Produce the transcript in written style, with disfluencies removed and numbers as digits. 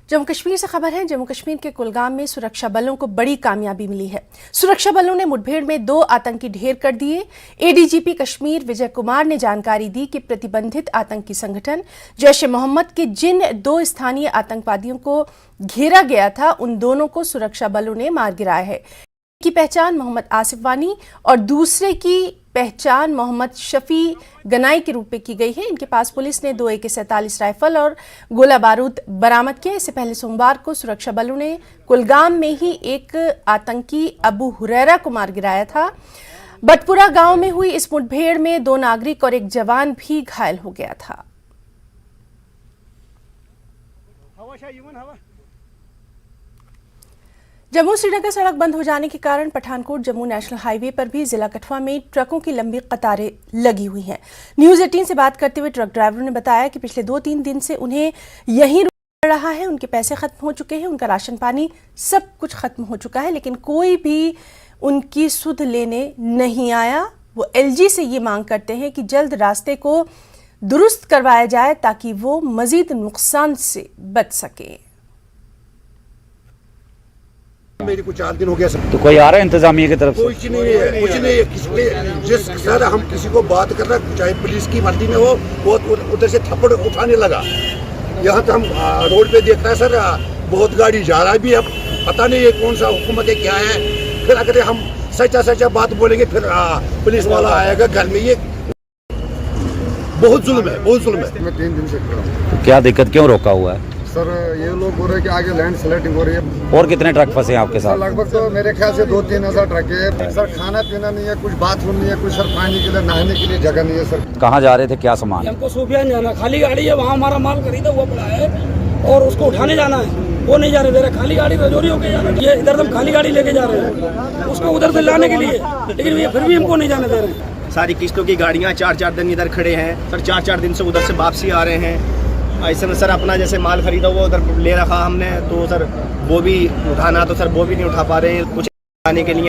जम्मू कश्मीर से खबर है। जम्मू कश्मीर के कुलगाम में सुरक्षा बलों को बड़ी कामयाबी मिली है। सुरक्षा बलों ने मुठभेड़ में 2 आतंकी ढेर कर दिए। एडीजीपी कश्मीर विजय कुमार ने जानकारी दी कि प्रतिबंधित आतंकी संगठन जैश ए मोहम्मद के जिन 2 स्थानीय आतंकवादियों को घेरा गया था, उन दोनों को सुरक्षा बलों ने मार गिराया है। एक की पहचान मोहम्मद आसिफ वानी और दूसरे की पहचान मोहम्मद शफी गनाई के रूप में की गई है। इनके पास पुलिस ने 2 AK-47 राइफल और गोला बारूद बरामद किया। इससे पहले सोमवार को सुरक्षा बलों ने कुलगाम में ही एक आतंकी अबू हुरैरा को मार गिराया था। बटपुरा गांव में हुई इस मुठभेड़ में 2 नागरिक और 1 जवान भी घायल हो गया था। जम्मू श्रीनगर सड़क बंद हो जाने के कारण पठानकोट जम्मू नेशनल हाईवे पर भी जिला कठुआ में ट्रकों की लंबी कतारें लगी हुई हैं। न्यूज़ 18 से बात करते हुए ट्रक ड्राइवरों ने बताया कि पिछले 2-3 दिन से उन्हें यहीं रुकना पड़ रहा है। उनके पैसे खत्म हो चुके हैं, उनका राशन पानी सब कुछ खत्म हो चुका है, लेकिन कोई भी उनकी सुध लेने नहीं आया। वो LG से ये मांग करते हैं कि जल्द रास्ते को दुरुस्त करवाया जाए ताकि वो मजीद नुकसान से बच सके। मेरी कुछ 4 दिन हो गया सर। तो कोई आ रहा है इंतजामिया की तरफ से? कुछ नहीं है, कुछ नहीं है। जिस सर हम किसी को बात कर रहे हैं, चाहे पुलिस की वर्दी में हो, वो उधर से थप्पड़ उठाने लगा। यहाँ तो हम रोड पे देख रहे हैं सर, बहुत गाड़ी जा रहा है भी। अब पता नहीं है कौन सा हुकूमत है, क्या है। फिर अगर हम सच्चा बात बोलेंगे फिर पुलिस वाला आएगा घर में। ये बहुत जुल्म है, बहुत जुल्म है। मैं 3 दिन से खड़ा हूँ। क्या दिक्कत, क्यों रोका हुआ है सर? ये लोग बोल रहे हैं कि आगे लैंड स्लाइडिंग हो रही है। और कितने ट्रक फंसे हैं आपके साथ? लगभग तो मेरे ख्याल से 2-3 हज़ार ट्रक है सर। खाना पीना नहीं है, कुछ बाथरूम नहीं है, कुछ सर पानी के लिए नहाने के लिए जगह नहीं है सर। कहाँ जा रहे थे, क्या सामान? हमको सूफियान जाना, खाली गाड़ी है, वहाँ हमारा माल खरीदा हुआ पड़ा है और उसको उठाने जाना है, वो नहीं जा रहे। खाली गाड़ी रजौरी होके जा रही है, इधर हम खाली गाड़ी लेके जा रहे हैं उसको उधर से लाने के लिए, लेकिन ये फिर भी हमको नहीं जाने दे रहे। सारी किस्तों की गाड़ियाँ 4-4 दिन इधर खड़े हैं सर। 4-4 दिन से उधर से वापसी आ रहे हैं। ऐसे में सर अपना जैसे माल खरीदा हुआ उधर ले रखा हमने, तो सर वो भी उठाना तो सर वो भी नहीं उठा पा रहे हैं। कुछ आने के लिए